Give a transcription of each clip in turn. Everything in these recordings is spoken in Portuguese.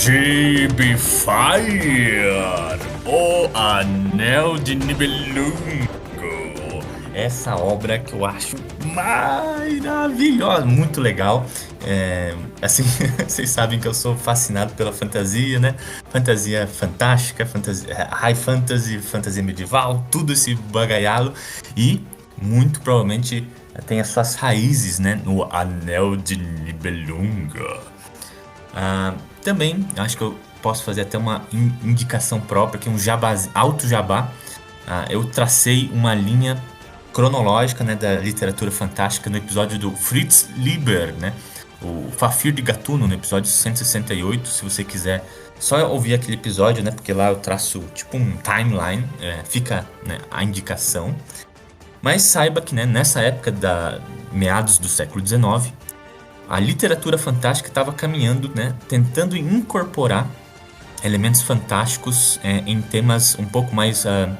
Fire, O Anel de Nibelungo. Essa obra que eu acho maravilhosa, muito legal. Assim, vocês sabem que eu sou fascinado pela fantasia, né? Fantasia fantástica, fantasia, high fantasy, fantasia medieval, tudo esse bagaialo. E muito provavelmente tem as suas raízes, né, no Anel de Nibelungo. Também acho que eu posso fazer até uma indicação própria, que é um jabá, alto jabá. Eu tracei uma linha cronológica, né, da literatura fantástica no episódio do Fritz Lieber, né, o Fafnir de Gatuno, no episódio 168. Se você quiser só ouvir aquele episódio, né, porque lá eu traço tipo um timeline, fica, né, a indicação. Mas saiba que, né, nessa época meados do século XIX, a literatura fantástica estava caminhando, né, tentando incorporar elementos fantásticos em temas um pouco mais, a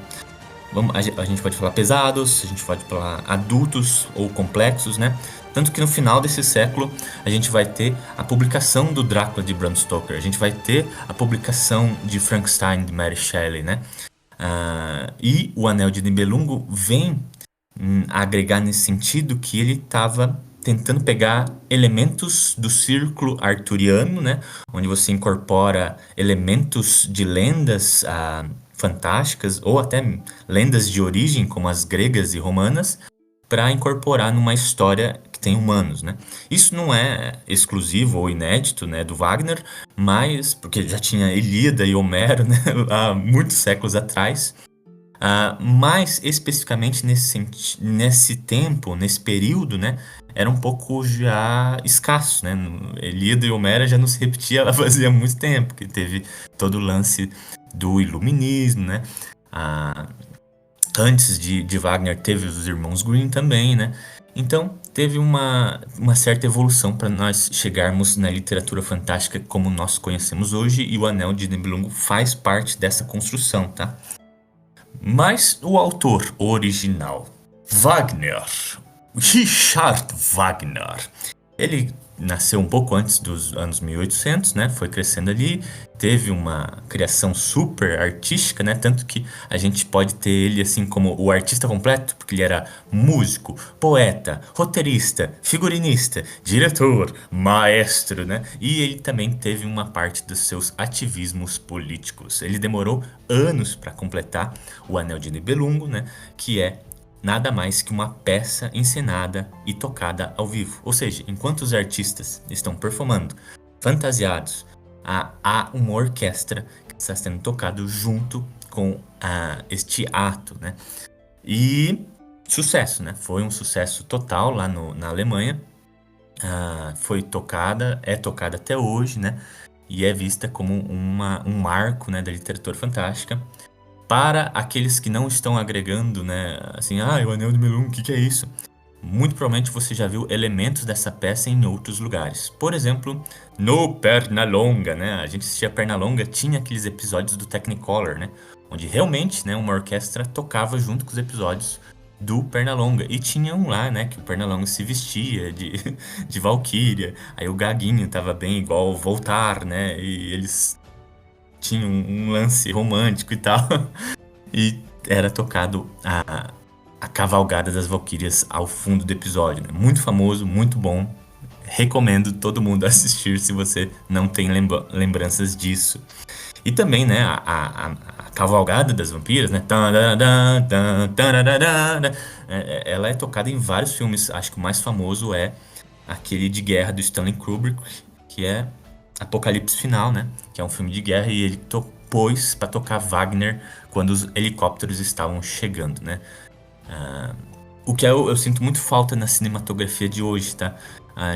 gente pode falar pesados, a gente pode falar adultos ou complexos, né? Tanto que no final desse século a gente vai ter a publicação do Drácula de Bram Stoker, a gente vai ter a publicação de Frankenstein de Mary Shelley, né? E o Anel de Nibelungo vem agregar nesse sentido que ele estava tentando pegar elementos do círculo arturiano, né, onde você incorpora elementos de lendas fantásticas ou até lendas de origem, como as gregas e romanas, para incorporar numa história que tem humanos, né? Isso não é exclusivo ou inédito, né, do Wagner, mas porque já tinha Ilíada e Homero, né, há muitos séculos atrás. Mas especificamente nesse tempo, nesse período, né, era um pouco já escasso, né? Ilíada e Homero já não se repetia ela fazia muito tempo, que teve todo o lance do iluminismo, né? Antes de Wagner teve os irmãos Grimm também, né? Então teve uma certa evolução para nós chegarmos na literatura fantástica como nós conhecemos hoje, e o Anel de Nibelungo faz parte dessa construção, tá? Mas o autor original, Wagner, Richard Wagner, ele nasceu um pouco antes dos anos 1800, né? Foi crescendo ali, teve uma criação super artística, né? Tanto que a gente pode ter ele assim como o artista completo, porque ele era músico, poeta, roteirista, figurinista, diretor, maestro, né? E ele também teve uma parte dos seus ativismos políticos. Ele demorou anos para completar o Anel de Nibelungo, né? Que é nada mais que uma peça encenada e tocada ao vivo. Ou seja, enquanto os artistas estão performando, fantasiados, há uma orquestra que está sendo tocado junto com este ato, né? E sucesso, né? Foi um sucesso total lá na Alemanha. Foi tocada, é tocada até hoje, né? E é vista como um marco, né, da literatura fantástica. Para aqueles que não estão agregando, né, assim, o Anel de Nibelungo, o que é isso? Muito provavelmente você já viu elementos dessa peça em outros lugares. Por exemplo, no Pernalonga, né? A gente assistia Pernalonga, tinha aqueles episódios do Technicolor, né? Onde realmente, né, uma orquestra tocava junto com os episódios do Pernalonga. E tinham lá, né, que o Pernalonga se vestia de Valquíria. Aí o Gaguinho tava bem igual o Voltar, né? E eles tinha um lance romântico e tal. E era tocado a Cavalgada das Valquírias ao fundo do episódio, né? Muito famoso, muito bom. Recomendo todo mundo assistir se você não tem lembranças disso. E também, né, a Cavalgada das Vampiras, né? Ela é tocada em vários filmes. Acho que o mais famoso é aquele de guerra do Stanley Kubrick, que é Apocalipse Final, né? Que é um filme de guerra, e ele pôs para tocar Wagner quando os helicópteros estavam chegando, né? O que eu sinto muito falta na cinematografia de hoje, tá?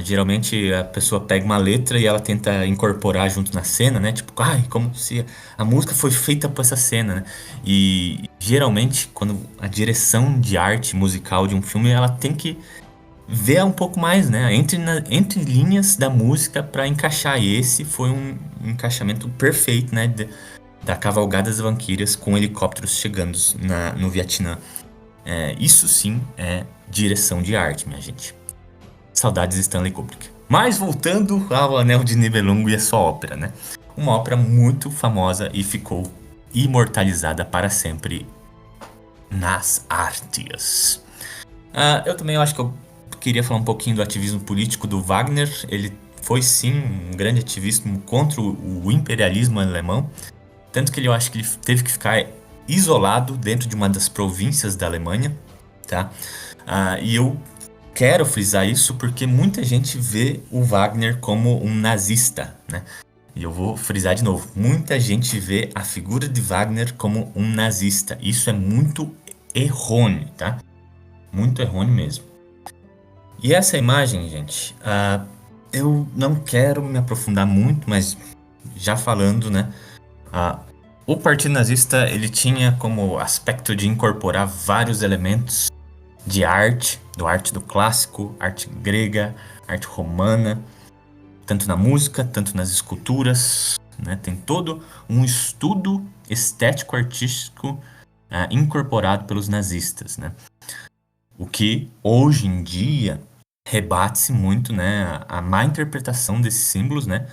Geralmente a pessoa pega uma letra e ela tenta incorporar junto na cena, né? Tipo, como se a música foi feita para essa cena, né? E geralmente quando a direção de arte musical de um filme, ela tem que ver um pouco mais, né? Entre linhas da música para encaixar. E esse foi um encaixamento perfeito, né? Da Cavalgada das Valquírias com helicópteros chegando no Vietnã. Isso sim é direção de arte, minha gente. Saudades de Stanley Kubrick. Mas voltando ao Anel de Nibelungo e a sua ópera, né? uma ópera muito famosa e ficou imortalizada para sempre nas artes. Eu também acho que eu queria falar um pouquinho do ativismo político do Wagner. Ele foi sim um grande ativismo contra o imperialismo alemão, tanto que eu acho que ele teve que ficar isolado dentro de uma das províncias da Alemanha, tá? E eu quero frisar isso porque muita gente vê o Wagner como um nazista, né? E eu vou frisar de novo. Muita gente vê a figura de Wagner como um nazista. Isso é muito errôneo, tá? Muito errôneo mesmo. E essa imagem, gente, eu não quero me aprofundar muito, mas já falando, né? O Partido Nazista, ele tinha como aspecto de incorporar vários elementos de arte, do clássico, arte grega, arte romana, tanto na música, tanto nas esculturas, né? Tem todo um estudo estético-artístico incorporado pelos nazistas, né? O que, hoje em dia, rebate-se muito, né? A má interpretação desses símbolos, né?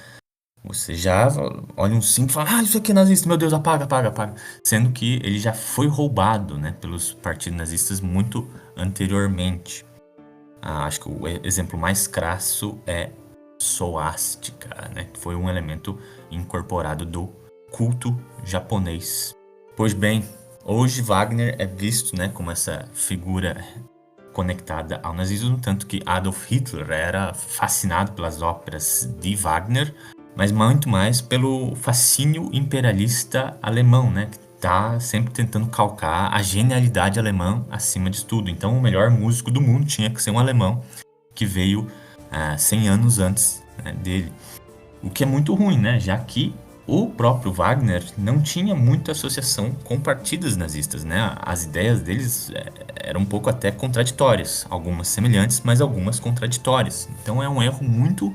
Você já olha um símbolo e fala, isso aqui é nazista, meu Deus, apaga, apaga, apaga. Sendo que ele já foi roubado, né, pelos partidos nazistas muito anteriormente. Acho que o exemplo mais crasso é suástica, né? Foi um elemento incorporado do culto japonês. Pois bem, hoje Wagner é visto, né, como essa figura conectada ao nazismo, tanto que Adolf Hitler era fascinado pelas óperas de Wagner, mas muito mais pelo fascínio imperialista alemão, né? Que tá sempre tentando calcar a genialidade alemã acima de tudo. Então, o melhor músico do mundo tinha que ser um alemão que veio 100 anos antes, né, dele. O que é muito ruim, né? Já que o próprio Wagner não tinha muita associação com partidos nazistas, né? As ideias deles eram um pouco até contraditórias, algumas semelhantes, mas algumas contraditórias. Então é um erro muito,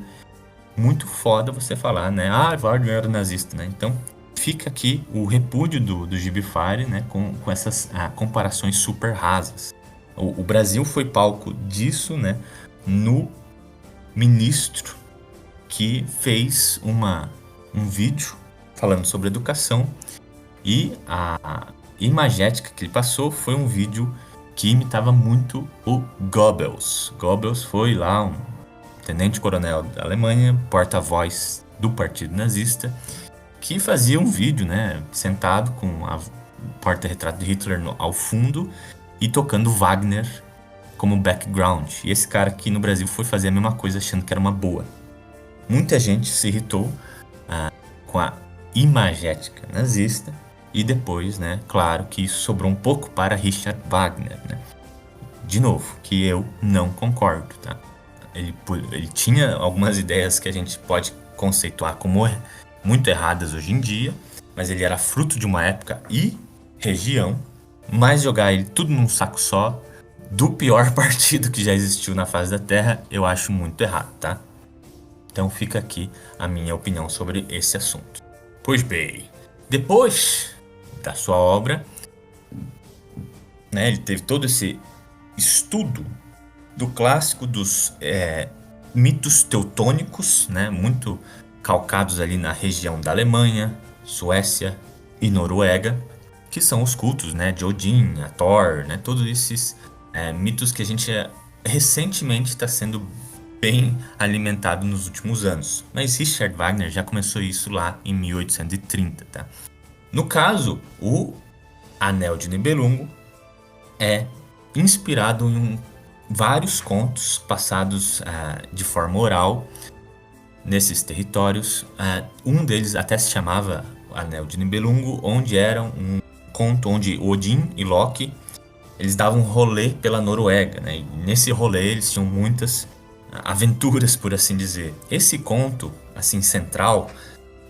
muito foda você falar, né? Wagner era nazista, né? Então fica aqui o repúdio do Gibi Fire, né? Com essas comparações super rasas. O Brasil foi palco disso, né? No ministro que fez um vídeo falando sobre educação e a imagética que ele passou foi um vídeo que imitava muito o Goebbels. Goebbels foi lá um tenente-coronel da Alemanha, porta-voz do Partido Nazista, que fazia um vídeo, né, sentado com a porta-retrato de Hitler ao fundo e tocando Wagner como background. E esse cara aqui no Brasil foi fazer a mesma coisa achando que era uma boa. Muita gente se irritou com a imagética nazista e depois, né, claro que isso sobrou um pouco para Richard Wagner, né? De novo, que eu não concordo, tá? Ele tinha algumas ideias que a gente pode conceituar como muito erradas hoje em dia, mas ele era fruto de uma época e região, mas jogar ele tudo num saco só do pior partido que já existiu na face da Terra, eu acho muito errado, tá? Então fica aqui a minha opinião sobre esse assunto. Pois bem, depois da sua obra, né, ele teve todo esse estudo do clássico dos mitos teutônicos, né, muito calcados ali na região da Alemanha, Suécia e Noruega, que são os cultos, né, de Odin, a Thor, né, todos esses mitos que a gente recentemente está sendo bem alimentado nos últimos anos. Mas Richard Wagner já começou isso lá em 1830, tá? No caso, o Anel de Nibelungo é inspirado em vários contos passados de forma oral nesses territórios. Um deles até se chamava Anel de Nibelungo, onde era um conto onde Odin e Loki eles davam um rolê pela Noruega, né? E nesse rolê eles tinham muitas aventuras, por assim dizer. Esse conto, assim, central,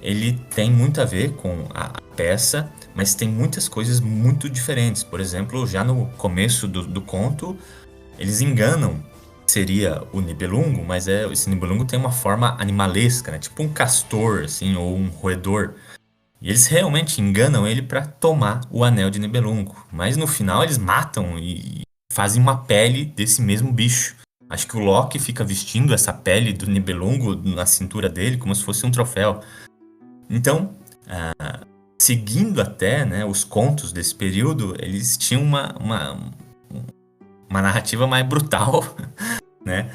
ele tem muito a ver com a peça, mas tem muitas coisas muito diferentes. Por exemplo, já no começo do conto, eles enganam que seria o Nibelungo, mas esse Nibelungo tem uma forma animalesca, né? Tipo um castor, assim, ou um roedor. E eles realmente enganam ele para tomar o Anel de Nibelungo. Mas no final eles matam e fazem uma pele desse mesmo bicho. Acho que o Loki fica vestindo essa pele do Nibelungo na cintura dele como se fosse um troféu. Então, seguindo até, né, os contos desse período, eles tinham uma narrativa mais brutal, né?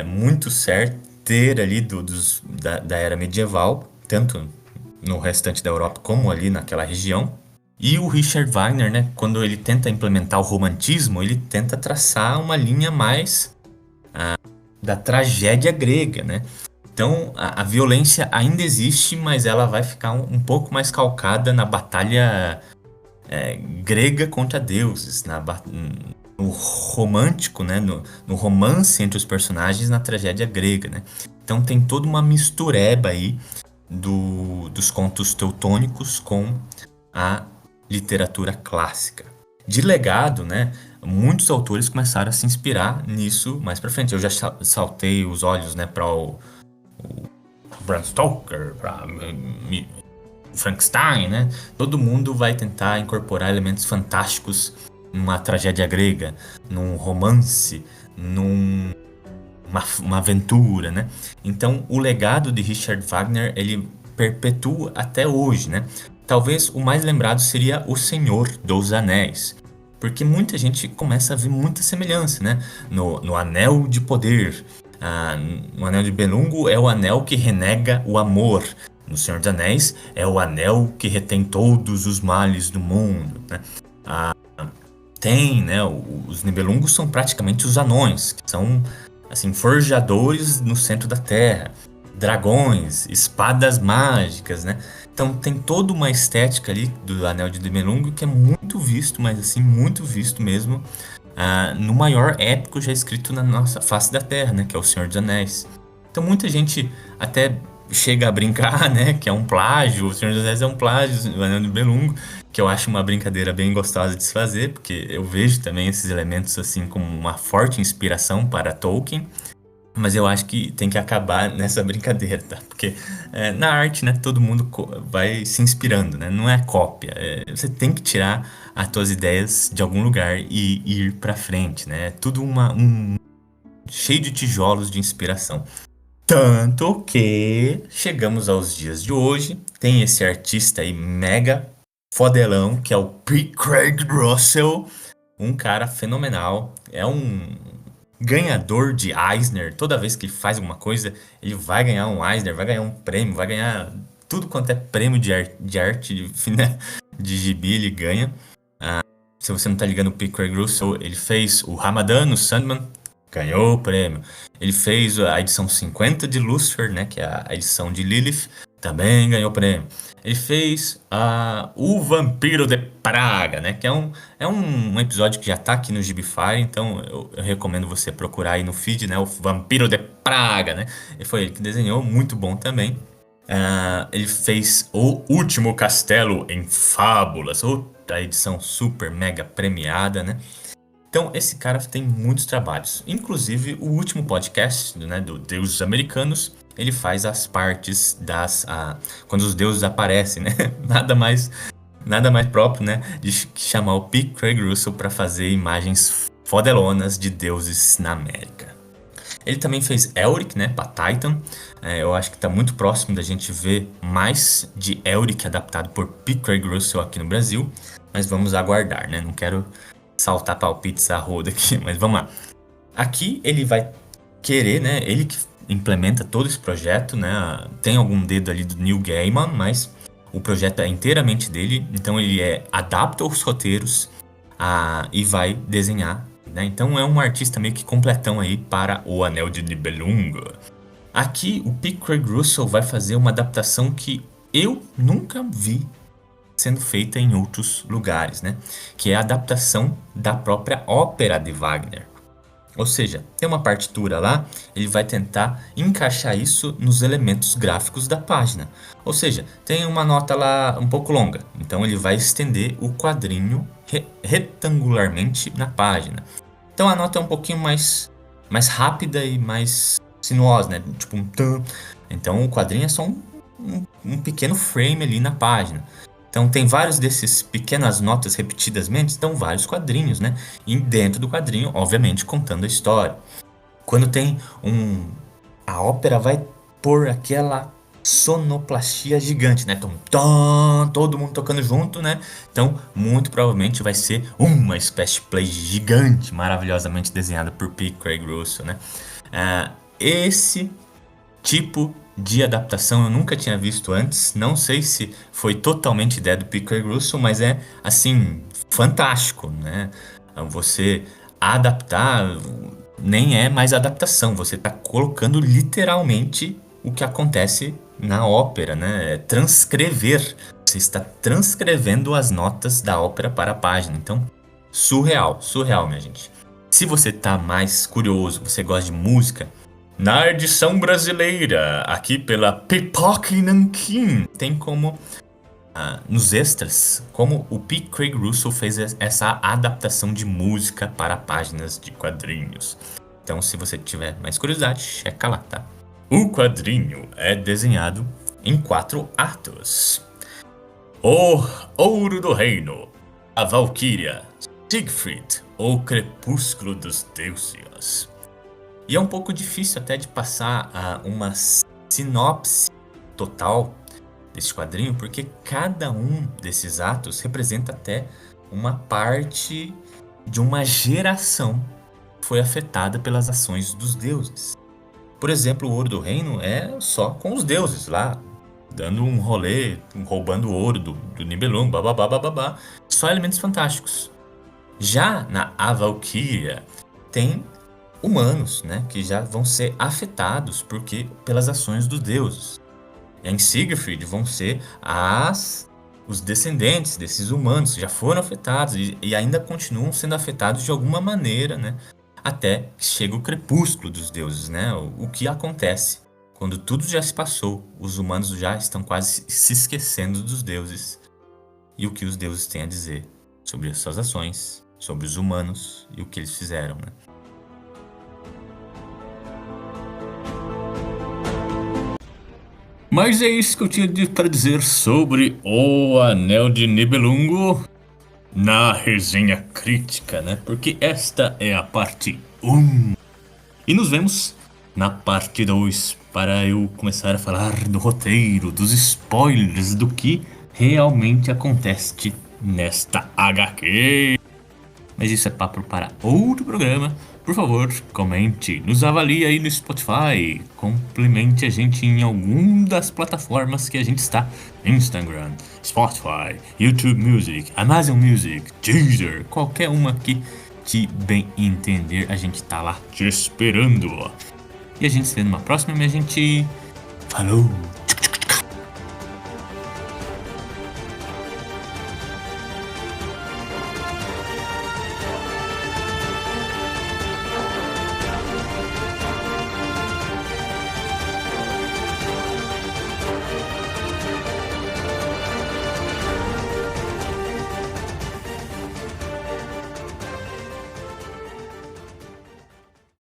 Muito certeira ali da era medieval, tanto no restante da Europa como ali naquela região. E o Richard Wagner, né, quando ele tenta implementar o romantismo, ele tenta traçar uma linha mais da tragédia grega, né? Então, a violência ainda existe, mas ela vai ficar um pouco mais calcada na batalha grega contra deuses, no romântico, né? No romance entre os personagens, na tragédia grega, né? Então tem toda uma mistureba aí dos contos teutônicos com a literatura clássica. De legado, né? Muitos autores começaram a se inspirar nisso mais pra frente. Eu já saltei os olhos, né, para o Bram Stoker, para Frankenstein, né? Todo mundo vai tentar incorporar elementos fantásticos numa tragédia grega, num romance, numa aventura, né? Então, o legado de Richard Wagner, ele perpetua até hoje, né? Talvez o mais lembrado seria O Senhor dos Anéis, porque muita gente começa a ver muita semelhança, né? No Anel de Poder, no Anel de Belungo é o anel que renega o amor. No Senhor dos Anéis é o anel que retém todos os males do mundo, né? Tem, né? Os Nibelungos são praticamente os anões, que são assim forjadores no centro da Terra, dragões, espadas mágicas, né? Então tem toda uma estética ali do Anel de Nibelungo que é muito visto, mas assim muito visto mesmo, no maior épico já escrito na nossa face da Terra, né? Que é o Senhor dos Anéis. Então muita gente até chega a brincar, né? Que é um plágio, o Senhor dos Anéis é um plágio do Anel de Belungo, que eu acho uma brincadeira bem gostosa de se fazer, porque eu vejo também esses elementos assim como uma forte inspiração para Tolkien, mas eu acho que tem que acabar nessa brincadeira, tá? Porque na arte, né, todo mundo vai se inspirando, né? Não é cópia. Você tem que tirar as tuas ideias de algum lugar e ir pra frente, né? É tudo cheio de tijolos de inspiração. Tanto que chegamos aos dias de hoje, tem esse artista aí mega fodelão, que é o P. Craig Russell, um cara fenomenal, é um ganhador de Eisner. Toda vez que ele faz alguma coisa, ele vai ganhar um Eisner, vai ganhar um prêmio, vai ganhar tudo quanto é prêmio de arte, né, de gibi, ele ganha. Se você não tá ligando, o P. Craig Russell, ele fez o Ramadan no Sandman, ganhou o prêmio. Ele fez a edição 50 de Lucifer, né, que é a edição de Lilith, também ganhou o prêmio. Ele fez o Vampiro de Praga, né, que é um episódio que já tá aqui no Gibify, então eu recomendo você procurar aí no feed, né, o Vampiro de Praga, né. E foi ele que desenhou, muito bom também. Ele fez O Último Castelo em Fábulas, outra edição super mega premiada, né. Então, esse cara tem muitos trabalhos. Inclusive, o último podcast, né, do Deuses Americanos, ele faz as partes quando os deuses aparecem, né? Nada mais próprio, né, de chamar o P. Craig Russell para fazer imagens fodelonas de deuses na América. Ele também fez Elric, né, para Titan. Eu acho que está muito próximo da gente ver mais de Elric adaptado por P. Craig Russell aqui no Brasil. Mas vamos aguardar, né? Não quero saltar palpites a roda aqui, mas vamos lá. Aqui ele vai querer, né? Ele que implementa todo esse projeto, né? Tem algum dedo ali do Neil Gaiman, mas o projeto é inteiramente dele. Então ele adapta os roteiros e vai desenhar, né? Então é um artista meio que completão aí para o Anel de Nibelungo. Aqui o P. Craig Russell vai fazer uma adaptação que eu nunca vi sendo feita em outros lugares, né? Que é a adaptação da própria ópera de Wagner. Ou seja, tem uma partitura lá, ele vai tentar encaixar isso nos elementos gráficos da página. Ou seja, tem uma nota lá um pouco longa, então ele vai estender o quadrinho retangularmente na página. Então a nota é um pouquinho mais rápida e mais sinuosa, né? Tipo um tan. Então o quadrinho é só um pequeno frame ali na página. Então tem vários desses pequenas notas repetidamente, estão vários quadrinhos, né? E dentro do quadrinho, obviamente, contando a história. Quando tem a ópera vai pôr aquela sonoplastia gigante, né? Tom, todo mundo tocando junto, né? Então, muito provavelmente vai ser uma splash play gigante, maravilhosamente desenhada por P. Craig Russell, né? Esse tipo de adaptação eu nunca tinha visto antes. Não sei se foi totalmente ideia do P. Craig Russell, mas é, assim, fantástico, né? Você adaptar nem é mais adaptação, você está colocando literalmente o que acontece na ópera, né? É transcrever. Você está transcrevendo as notas da ópera para a página. Então, surreal, surreal, minha gente. Se você tá mais curioso, você gosta de música, na edição brasileira, aqui pela Pipoca e Nanquim, tem como, nos extras, como o P. Craig Russell fez essa adaptação de música para páginas de quadrinhos. Então, se você tiver mais curiosidade, checa lá, tá? O quadrinho é desenhado em 4 atos. O Ouro do Reino, a Valquíria, Siegfried, o Crepúsculo dos Deuses. E é um pouco difícil até de passar uma sinopse total desse quadrinho, porque cada um desses atos representa até uma parte de uma geração que foi afetada pelas ações dos deuses. Por exemplo, o Ouro do Reino é só com os deuses lá, dando um rolê, roubando o ouro do Nibelung, bababá, bababá. Só elementos fantásticos. Já na A Valquíria tem humanos, né, que já vão ser afetados pelas ações dos deuses. E em Siegfried vão ser os descendentes desses humanos que já foram afetados e ainda continuam sendo afetados de alguma maneira, né, até que chega o crepúsculo dos deuses, né, o que acontece quando tudo já se passou, os humanos já estão quase se esquecendo dos deuses e o que os deuses têm a dizer sobre as suas ações, sobre os humanos e o que eles fizeram, né. Mas é isso que eu tinha para dizer sobre O Anel de Nibelungo na resenha crítica, né? Porque esta é a parte 1. E nos vemos na parte 2 para eu começar a falar do roteiro, dos spoilers, do que realmente acontece nesta HQ. Mas isso é papo para outro programa. Por favor, comente, nos avalie aí no Spotify, complemente a gente em alguma das plataformas que a gente está. Instagram, Spotify, YouTube Music, Amazon Music, Deezer, qualquer uma que te bem entender, a gente tá lá te esperando. E a gente se vê numa próxima, minha gente. Falou!